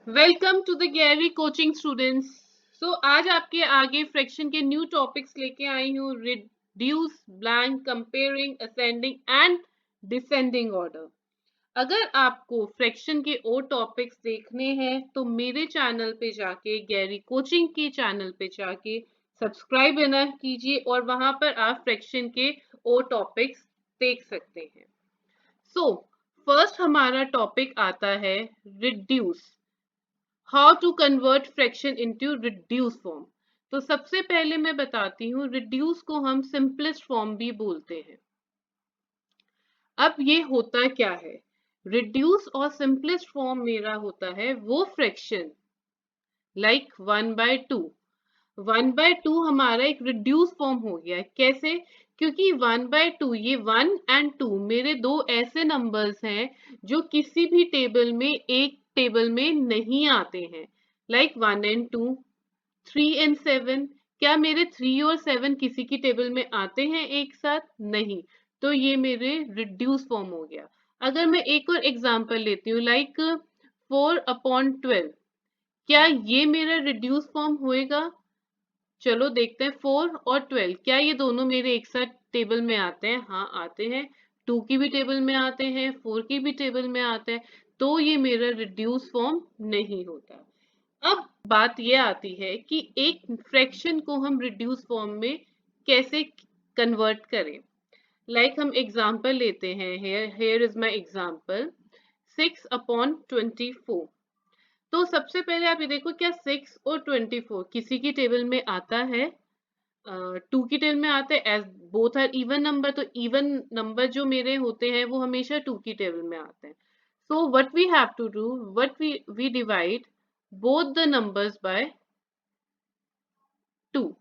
Welcome to the Gary coaching students. आज आपके आगे फ्रैक्शन के न्यू टॉपिक्स लेके आई हूँ। Reduce, blank, comparing, ascending and descending order. अगर आपको फ्रैक्शन के और टॉपिक्स देखने हैं तो मेरे चैनल पे जाके, गैरी कोचिंग के चैनल पे जाके सब्सक्राइब ना कीजिए और वहां पर आप फ्रैक्शन के और टॉपिक्स देख सकते हैं। फर्स्ट हमारा टॉपिक आता है reduce. How to convert fraction into reduce form. तो सबसे पहले मैं बताती हूँ, रिड्यूस को हम सिंपलेस्ट फॉर्म भी बोलते हैं। अब ये होता क्या है, रिड्यूस और सिंपलेस्ट फॉर्म मेरा होता है वो फ्रैक्शन लाइक 1/2। 1/2 हमारा एक रिड्यूस फॉर्म हो गया। कैसे? क्योंकि 1/2 ये 1 एंड 2 मेरे दो ऐसे नंबर्स हैं जो किसी भी टेबल में एक टेबल में नहीं आते हैं। Like 1 and 2, 3 and 7। क्या मेरे 3 और 7 किसी की टेबल में आते हैं एक साथ? नहीं। तो ये मेरे रिड्यूस फॉर्म हो गया। अगर मैं एक और एग्जांपल लेती हूँ, लाइक 4/12, क्या ये मेरा रिड्यूस फॉर्म होएगा? चलो देखते हैं। 4 और 12, क्या ये दोनों मेरे एक साथ टेबल में आते हैं? हाँ, आते हैं। 2 की भी टेबल में आते हैं, 4 की भी टेबल में आते हैं। तो ये मेरा रिड्यूस फॉर्म नहीं होता। अब बात ये आती है कि एक फ्रैक्शन को हम रिड्यूस फॉर्म में कैसे कन्वर्ट करें। लाइक हम एग्जांपल लेते हैं। Here is my example, 6/24। तो सबसे पहले आप ये देखो, क्या 6 और 24 किसी की टेबल में आता है? 2 की टेबल में आते हैं। As both are even number, तो इवन नंबर जो मेरे होते हैं वो हमेशा 2 की टेबल में आते हैं। So what we have to do, what we divide both the numbers by 2.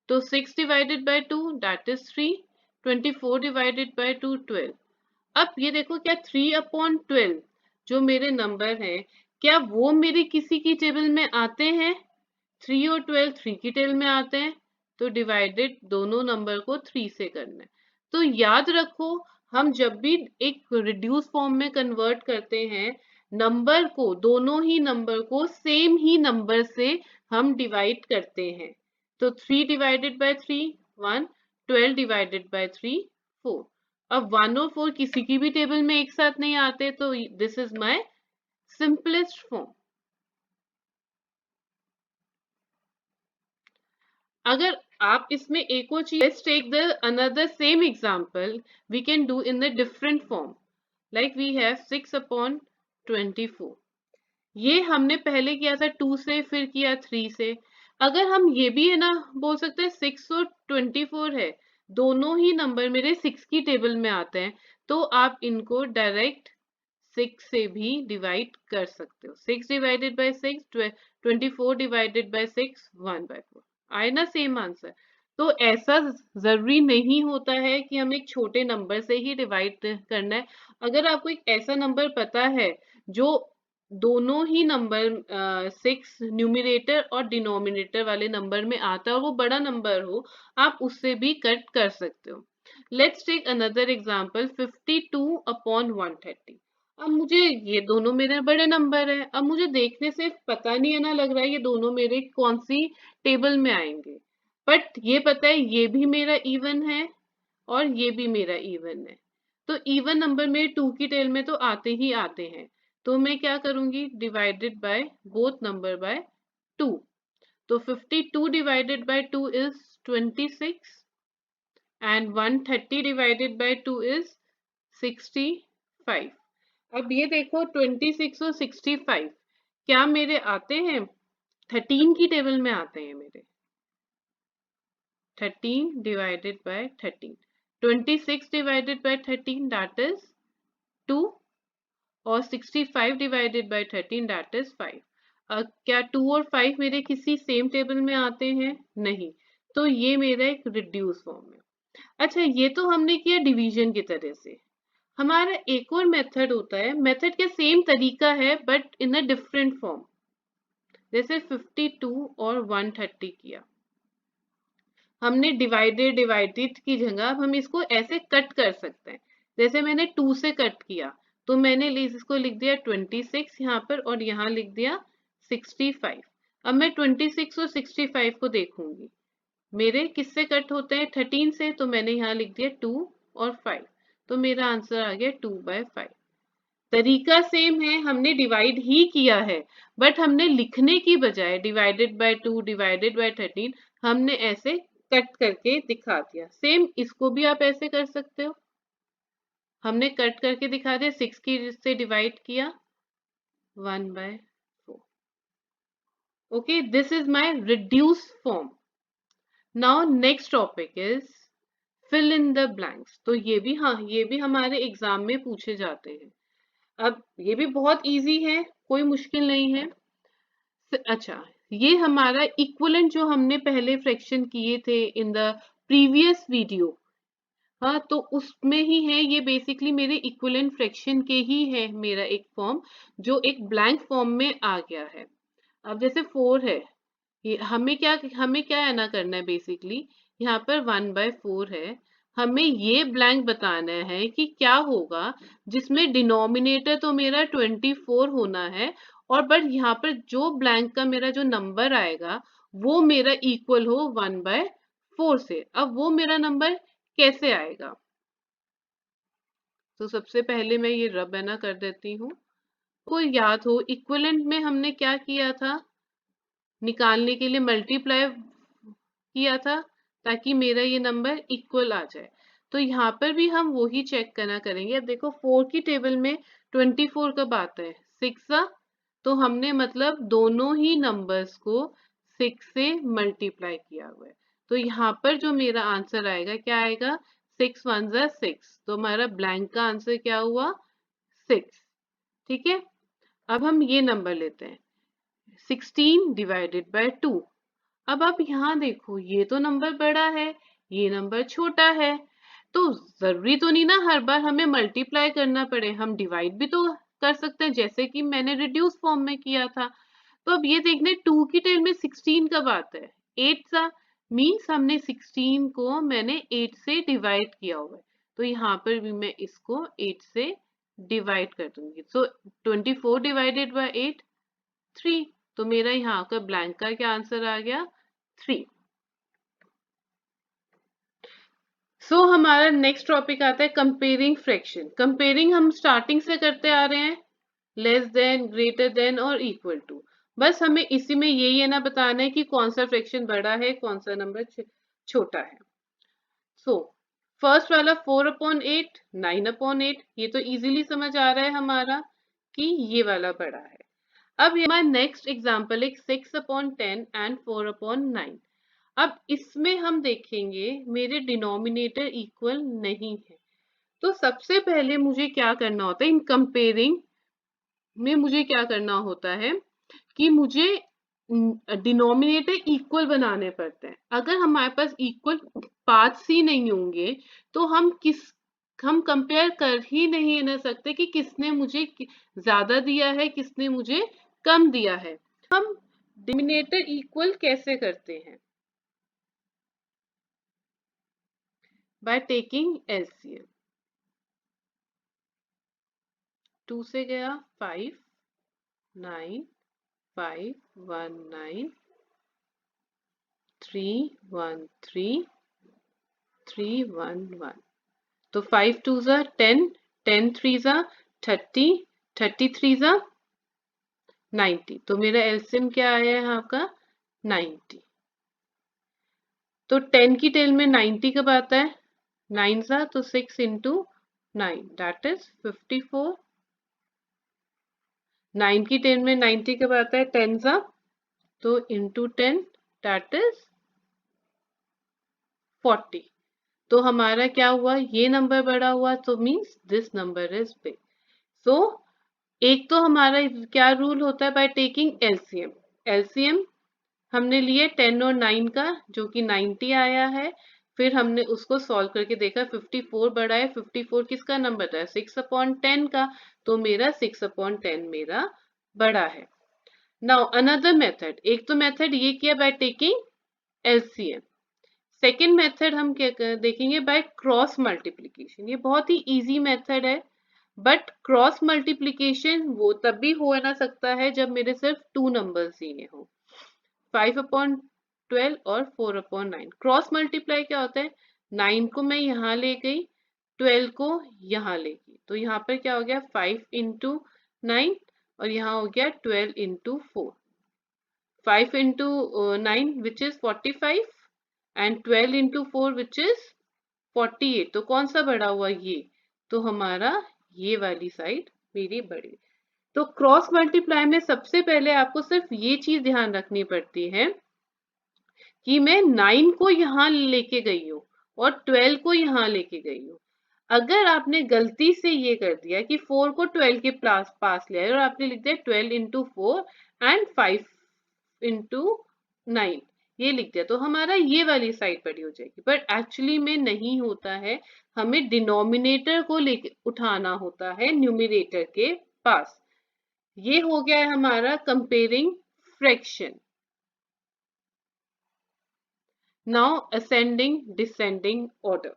तो 6 divided by 2 that is 3, 24 divided by 2 12। अब ये देखो, क्या 3/12 जो मेरे नंबर हैं, क्या वो मेरे किसी की टेबल में आते हैं? 3 और 12 3 की टेबल में आते हैं। तो डिवाइडेड दोनों नंबर को 3 से करना है। तो याद रखो, हम जब भी एक रिड्यूस फॉर्म में कन्वर्ट करते हैं, नंबर को, दोनों ही नंबर को सेम ही नंबर से हम डिवाइड करते हैं। तो 3 डिवाइडेड बाय 3 1, 12 डिवाइडेड बाय 3 4। अब 1 और 4 किसी की भी टेबल में एक साथ नहीं आते, तो this is my simplest form. अगर आप इसमें एक और चीज, let's take the another same example we can do in the different form. Like we have 6/24। ये हमने पहले किया था 2 से, फिर किया 3 से। अगर हम ये भी है ना बोल सकते हैं, 6 और 24 है, दोनों ही नंबर मेरे 6 की टेबल में आते हैं, तो आप इनको डायरेक्ट 6 से भी डिवाइड कर सकते हो। 6 डिवाइडेड बाय 6 24 डिवाइडेड बाय 6 1/4। आए ना सेम आंसर? तो ऐसा जरूरी नहीं होता है कि हमें एक छोटे नंबर से ही डिवाइड करना है। अगर आपको एक ऐसा नंबर पता है जो दोनों ही नंबर 6 न्यूमरेटर और डिनोमिनेटर वाले नंबर में आता है और वो बड़ा नंबर हो, आप उससे भी कट कर सकते हो। Let's take another example, 52/130। अब मुझे ये दोनों मेरे बड़े नंबर है, अब मुझे देखने से पता नहीं है ना, लग रहा है ये दोनों मेरे कौन सी टेबल में आएंगे। बट ये पता है ये भी मेरा इवन है और ये भी मेरा इवन है। तो इवन नंबर मेरे 2 की टेबल में तो आते ही आते हैं। तो मैं क्या करूंगी, divided by both number by 2। तो 52 divided by 2 is 26 and 130 divided by 2 is 65। अब ये देखो, 26 और 65 क्या मेरे आते हैं? 13 की टेबल में आते हैं मेरे। 13 divided by 13, 26 divided by 13 that is 2, और 65 डिवाइडेड बाय 13 दैट इज 5। क्या 2 और 5 मेरे किसी सेम टेबल में आते हैं? नहीं। तो ये मेरा एक रिड्यूस फॉर्म है। अच्छा, ये तो हमने किया डिवीजन की तरह से। हमारा एक और मेथड होता है, मेथड का सेम तरीका है but in a different form. जैसे 52 और 130 किया हमने, डिवाइडेड की जगह अब हम इसको ऐसे कट कर सकते हैं। जैसे मैंने 2 से कट किया, तो मैंने इसको लिख दिया 26 यहाँ पर और यहाँ लिख दिया 65। अब मैं 26 और 65 को देखूंगी, मेरे किससे कट होते हैं, 13 से, तो मैंने यहाँ लिख दिया 2 और 5, तो मेरा आंसर आ गया 2/5। तरीका सेम है, हमने डिवाइड ही किया है, बट हमने लिखने की बजाय डिवाइडेड बाय 2, डिवाइडेड बाय 13, हमने ऐसे कट करके दिखा दिया। सेम इसको भी आप ऐसे कर सकते हो, हमने कट करके दिखा दिया, 6 की से डिवाइड किया, 1/4। Okay, this is my reduce form. Now next topic is fill in the blanks. तो ये भी, हाँ, ये भी हमारे एग्जाम में पूछे जाते हैं। अब ये भी बहुत इजी है, कोई मुश्किल नहीं है। अच्छा, ये हमारा इक्विवेलेंट जो हमने पहले फ्रैक्शन किए थे इन द प्रीवियस वीडियो, हाँ, तो उसमें ही है ये, बेसिकली मेरे इक्विवेलेंट फ्रैक्शन के ही है मेरा एक फॉर्म, जो एक ब्लैंक फॉर्म में आ गया है। अब जैसे 4 है, ये हमें क्या है ना करना है, बेसिकली यहाँ पर 1/4 है, हमें ये ब्लैंक बताना है कि क्या होगा जिसमें डिनोमिनेटर तो मेरा 24 होना है, और बट यहाँ पर जो ब्लैंक का मेरा जो नंबर आएगा वो मेरा इक्वल हो 1/4 से। अब वो मेरा नंबर कैसे आएगा, तो सबसे पहले मैं ये रब है ना कर देती हूँ। को याद हो, इक्विवेलेंट में हमने क्या किया था, निकालने के लिए मल्टीप्लाई किया था ताकि मेरा ये नंबर इक्वल आ जाए। तो यहाँ पर भी हम वही चेक करना करेंगे। अब देखो 4 की टेबल में 24 कब आता है, 6, तो हमने मतलब दोनों ही नंबर्स को 6 से मल्टीप्लाई किया हुआ है। तो यहाँ पर जो मेरा आंसर आएगा, क्या आएगा, 6 1 6, तो हमारा ब्लैंक का आंसर क्या हुआ, 6। ठीक है, अब हम ये नंबर लेते हैं, 16 डिवाइडेड बाय 2। अब आप यहाँ देखो, ये तो नंबर बड़ा है, ये नंबर छोटा है, तो जरूरी तो नहीं ना हर बार हमें मल्टीप्लाई करना पड़े, हम डिवाइड भी तो कर सकते हैं, जैसे कि मैंने रिड्यूस फॉर्म में किया था। तो अब ये देखने 2 की टेबल में 16 कब आता है, 8 सा, मीन्स हमने 16 को मैंने 8 से डिवाइड किया हुआ है, तो यहाँ पर भी मैं इसको 8 से डिवाइड कर दूंगी। सो 24 डिवाइडेड बाय 8, 3, तो मेरा यहाँ का ब्लैंक का क्या आंसर आ गया, 3। सो हमारा नेक्स्ट टॉपिक आता है कंपेयरिंग फ्रैक्शन। कंपेयरिंग हम स्टार्टिंग से करते आ रहे हैं, लेस देन, ग्रेटर देन और इक्वल टू। बस हमें इसी में यही है ना बताना है कि कौन सा फ्रैक्शन बड़ा है, कौन सा नंबर छोटा है। सो फर्स्ट वाला 4/8, 9/8, ये तो इजीली समझ आ रहा है हमारा कि ये वाला बड़ा है। अब हमारा नेक्स्ट एग्जाम्पल एक 6/10 एंड 4/9। अब इसमें हम देखेंगे मेरे डिनोमिनेटर इक्वल नहीं है, तो सबसे पहले मुझे क्या करना होता है, इन कंपेयरिंग में मुझे क्या करना होता है कि मुझे डिनोमिनेटर इक्वल बनाने पड़ते हैं। अगर हमारे पास इक्वल पार्ट्स ही नहीं होंगे तो हम कंपेयर कर ही नहीं ना सकते कि किसने मुझे ज्यादा दिया है, किसने मुझे कम दिया है। हम डिनोमिनेटर इक्वल कैसे करते हैं, बाय टेकिंग एलसीएम। 2 से गया 5, 9, 5 1 9, 3 1 3, 3 1 1, तो 5 2 जा 10, 10 3 जा 30, 33 जा 90, तो मेरा एलसीएम क्या आया है यहाँ का, 90। तो 10 की टेल में 90 कब आता है, 9 जा, तो 6 इंटू 9 दैट इज 54। 9 की 10 में 90 कब आता है, 10 जा, तो इंटू 10 दैट इज 40। तो हमारा क्या हुआ, ये नंबर बड़ा हुआ, तो means this number is big. So एक तो हमारा क्या रूल होता है, बाय टेकिंग एलसीएम। एलसीएम हमने लिए 10 और 9 का, जो कि 90 आया है। फिर हमने उसको सॉल्व करके देखा, 54 बड़ा है, 54 किसका नंबर था, 6/10 का, तो मेरा 6/10 मेरा बड़ा है। नाउ अनदर मेथड, एक तो मेथड ये किया by taking LCM. Second method हम क्या देखेंगे, बाय क्रॉस मल्टीप्लीकेशन। ये बहुत ही इजी मेथड है, बट क्रॉस मल्टीप्लीकेशन वो तब भी हो ना सकता है जब मेरे सिर्फ 2 नंबर्स दिए हो, 5/12 और 4/9। क्रॉस मल्टीप्लाई क्या होता है, 9 को मैं यहाँ ले गई, 12 को यहाँ ले गई, तो यहाँ पर क्या हो गया 5 इंटू 9 और यहाँ हो गया 12 into 4। 5 into 9 which is 45 and 12 into 4 which is 48। तो कौन सा बड़ा हुआ, ये, तो हमारा ये वाली साइड मेरी बड़ी। तो क्रॉस मल्टीप्लाई में सबसे पहले आपको सिर्फ ये चीज ध्यान रखनी पड़ती है कि मैं 9 को यहाँ लेके गई हूँ और 12 को यहाँ लेके गई हूँ। अगर आपने गलती से ये कर दिया कि 4 को 12 के पास ले आए और आपने लिख दिया 12 इंटू 4 एंड 5 इंटू 9, ये लिख दिया, तो हमारा ये वाली साइड बड़ी हो जाएगी। बट एक्चुअली में नहीं होता है, हमें डिनोमिनेटर को लेके उठाना होता है न्यूमरेटर के पास। ये हो गया है हमारा comparing fraction. Now ascending descending order.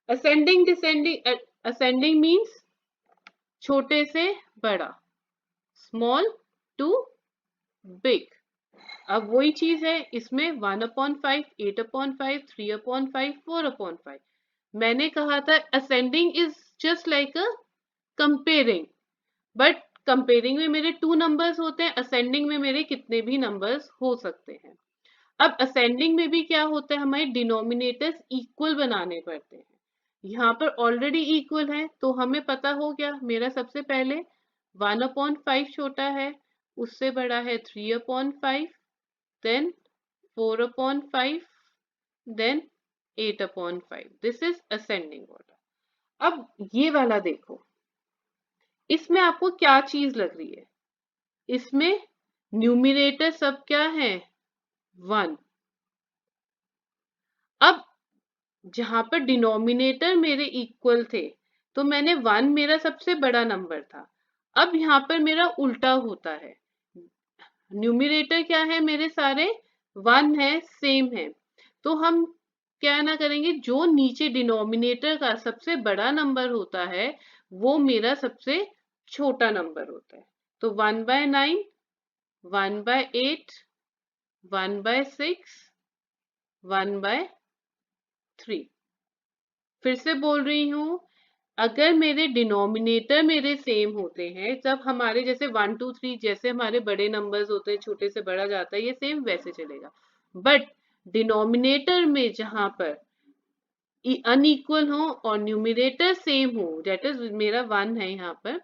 Ascending descending, ascending means छोटे से बड़ा, स्मॉल टू बिग। अब वही चीज है इसमें 1/5, 8/5, 3/5, 4/5। मैंने कहा था ascending is just like a comparing, but comparing में मेरे 2 नंबर्स होते हैं, असेंडिंग में मेरे कितने भी नंबर्स हो सकते हैं। अब असेंडिंग में भी क्या होता है, हमारे डिनोमिनेटर्स इक्वल बनाने पड़ते हैं। यहाँ पर ऑलरेडी इक्वल है तो हमें पता हो गया, मेरा सबसे पहले 1/5 छोटा है, उससे बड़ा है 3/5, then 4/5, then 8/5। This is ascending order. अब ये वाला देखो, इसमें आपको क्या चीज लग रही है, इसमें न्यूमिनेटर सब क्या है 1। अब जहां पर डिनोमिनेटर मेरे इक्वल थे तो मैंने 1 मेरा सबसे बड़ा नंबर था। अब यहाँ पर मेरा उल्टा होता है, न्यूमिनेटर क्या है मेरे सारे 1 है, सेम है, तो हम क्या ना करेंगे, जो नीचे डिनोमिनेटर का सबसे बड़ा नंबर होता है वो मेरा सबसे छोटा नंबर होता है। तो 1/9, 1/8, 1/6, 1/3। फिर से बोल रही हूँ, अगर मेरे डिनोमिनेटर मेरे सेम होते हैं, जब हमारे जैसे 1 2 3 जैसे हमारे बड़े नंबर्स होते हैं, छोटे से बड़ा जाता है, ये सेम वैसे चलेगा। बट डिनोमिनेटर में जहां पर अनइक्वल हो और न्यूमिनेटर सेम हो, दैट इज मेरा 1 है यहाँ पर,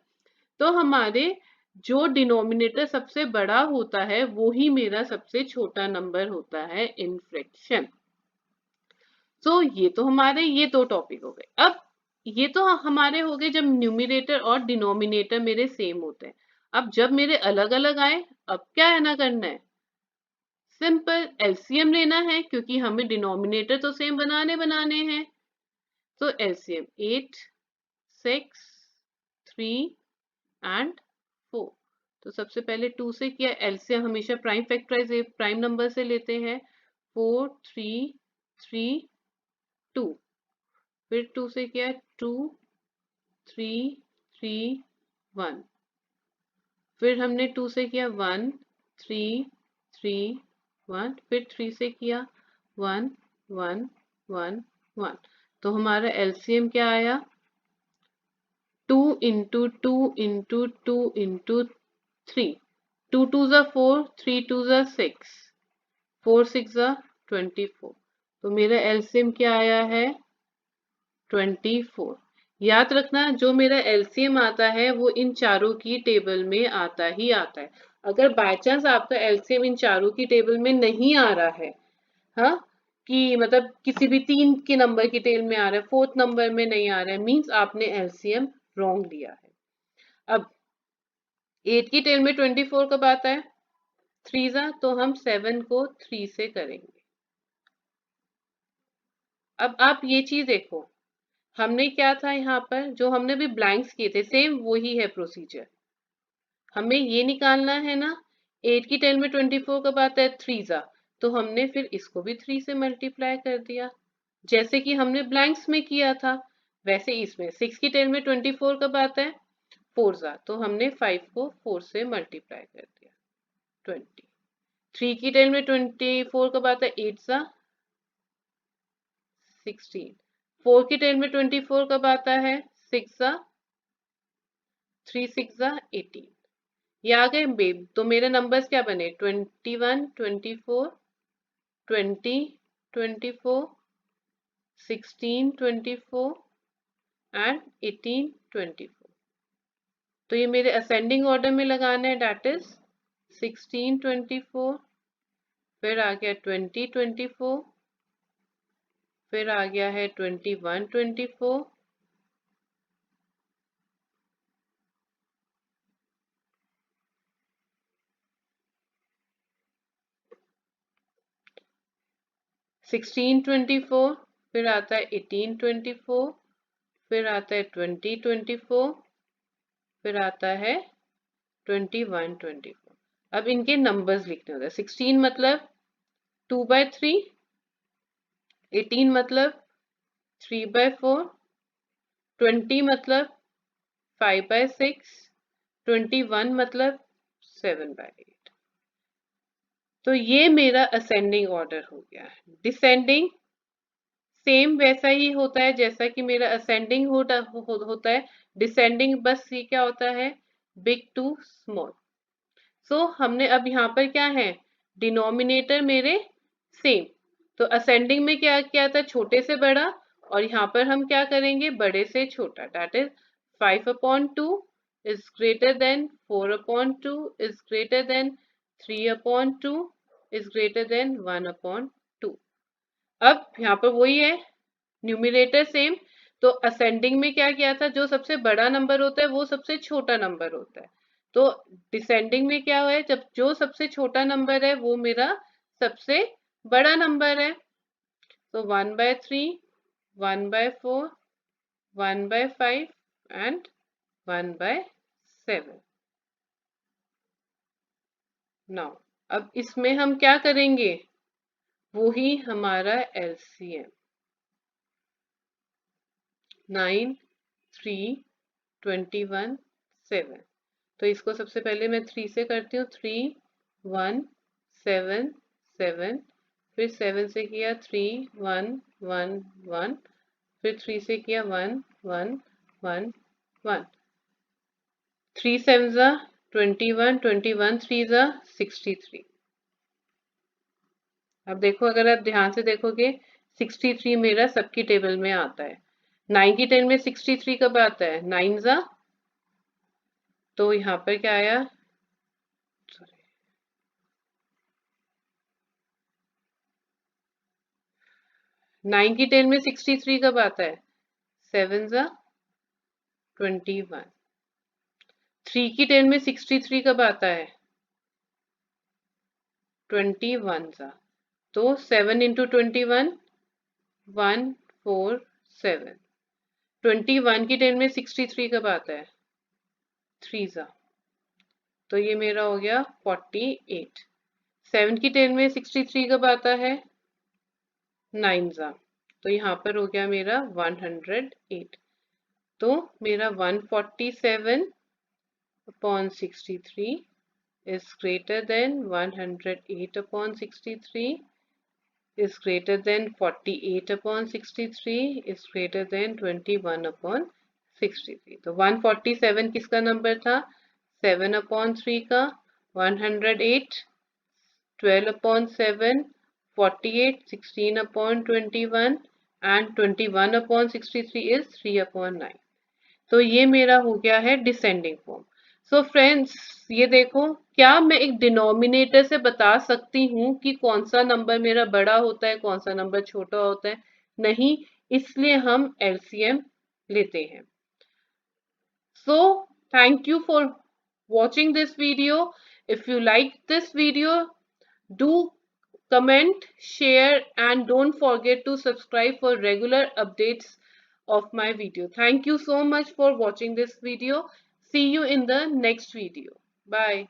तो हमारे जो डिनोमिनेटर सबसे बड़ा होता है वो ही मेरा सबसे छोटा नंबर होता है इन फ्रैक्शन। तो ये तो हमारे ये 2 टॉपिक हो गए। अब ये तो हमारे हो गए जब न्यूमिनेटर और डिनोमिनेटर मेरे सेम होते हैं। अब जब मेरे अलग अलग आए, अब क्या है ना करना है, सिंपल एलसीएम लेना है, क्योंकि हमें डिनोमिनेटर तो सेम बनाने हैं। तो एलसीएम 8, 6, 3 एंड 4। तो सबसे पहले 2 से किया, एलसीएम हमेशा प्राइम फैक्टराइज प्राइम नंबर से लेते हैं, 4 3 3 2। फिर 2 से किया, 2 3 3 1। फिर हमने 2 से किया 1 3 3 1। फिर 3 से किया 1 1 1 1। तो हमारा एलसीएम क्या आया, 2 इंटू 2 इंटू 2 इंटू 3। 2 2 ज़ा 4, 3 2 ज़ा 6, 4 6 ज़ा 24। तो मेरा एलसीएम क्या आया है 24। याद रखना, जो मेरा एलसीएम आता है वो इन चारों की टेबल में आता ही आता है। अगर बाय चांस आपका एलसीएम इन चारों की टेबल में नहीं आ रहा है, हाँ, कि मतलब किसी भी 3 के नंबर की टेबल में आ रहा है, 4th नंबर में नहीं आ रहा है, मींस आपने एलसीएम रॉन्ग लिया है। अब 8 की टेबल में 24 कब आता है, 3 ज़ा, तो हम 7 को 3 से करेंगे। अब आप ये चीज देखो, हमने क्या था यहाँ पर, जो हमने भी ब्लैंक्स किए थे, सेम वही है प्रोसीजर। हमें ये निकालना है ना, 8 की 10 में 24 कब आता है, 3 ज़ा, तो हमने फिर इसको भी 3 से मल्टीप्लाई कर दिया, जैसे कि हमने ब्लैंक्स में किया था। वैसे इसमें 6 की 10 में 24 कब आता है? 4 जा, तो हमने 5 को 4 से मल्टीप्लाई कर दिया 20। 3 की 10 में 24 कब आता है? 8 जा 16। 4 की 10 में 24 कब आता है? 6 जा 3 6 जा 18। ये आ गए बेब, तो मेरे नंबर्स क्या बने? 21 24 20 24 16 24 एंड 18 24। तो ये मेरे असेंडिंग ऑर्डर में लगाना है, डेट इज 16 24, फिर आ गया 20 24, फिर आ गया है 21 24, 16 24, फिर आता है 18 24, फिर आता है 20 24, फिर आता है 21 24। अब इनके नंबर्स लिखने होते हैं। 16 मतलब 2/3, 18 मतलब 3/4, 20 मतलब 5/6, 21 मतलब 7/8। तो ये मेरा असेंडिंग ऑर्डर हो गया। डिसेंडिंग सेम वैसा ही होता है जैसा कि मेरा असेंडिंग होता है। डिसेंडिंग बस ये क्या होता है? Big to small. सो हमने अब यहाँ पर क्या है? डिनोमिनेटर मेरे सेम। तो असेंडिंग में क्या क्या था? छोटे से बड़ा, और यहाँ पर हम क्या करेंगे? बड़े से छोटा। That is 5/2 is greater than 4/2 is greater than 3/2 is greater than 1/2। अब यहाँ पर वही है, न्यूमिनेटर सेम। तो असेंडिंग में क्या किया था? जो सबसे बड़ा नंबर होता है वो सबसे छोटा नंबर होता है। तो डिसेंडिंग में क्या है? जब जो सबसे छोटा नंबर है वो मेरा सबसे बड़ा नंबर है। तो 1/3, 1/4, 1/5 एंड 1/7। नाउ अब इसमें हम क्या करेंगे? वो ही हमारा एलसीएम। 9 3 21 7। तो इसको सबसे पहले मैं 3 से करती हूँ। 3 1 7 7, फिर 7 से किया 3 1 1 1, फिर 3 से किया 1 1 1 1। 3 7 जा 21, 21 3 जा 63। अब देखो, अगर आप ध्यान से देखोगे 63 मेरा सबकी टेबल में आता है। 9 की 10 में 63 कब आता है? 9 जा, तो यहाँ पर क्या आया? 9 की 10 में 63 कब आता है? 7 जा 21। 3 की 10 में 63 कब आता है? 21 जा, तो 7 इंटू 21 147। 21 की 10 में 63 कब आता है? 3 जा, तो ये मेरा हो गया 48। 7 की 10 में 63 कब आता है? 9 जा, तो यहाँ पर हो गया मेरा 108। तो मेरा 147/63 is greater than 108/63 is greater than 48/63 is greater than 21/63। तो 147 किसका नंबर था? 7/3 का। 108 12/7, 48 16/21 एंड 21/63 इज 3/9। तो ये मेरा हो गया है डिसेंडिंग फॉर्म। सो फ्रेंड्स, ये देखो, क्या मैं एक डिनोमिनेटर से बता सकती हूँ कि कौन सा नंबर मेरा बड़ा होता है, कौन सा नंबर छोटा होता है? नहीं, इसलिए हम एलसीएम लेते हैं। So thank you for watching this video. If you like this video, do comment, share, and don't forget to subscribe for regular updates of my video. Thank you so much for watching this video. See you in the next video. Bye.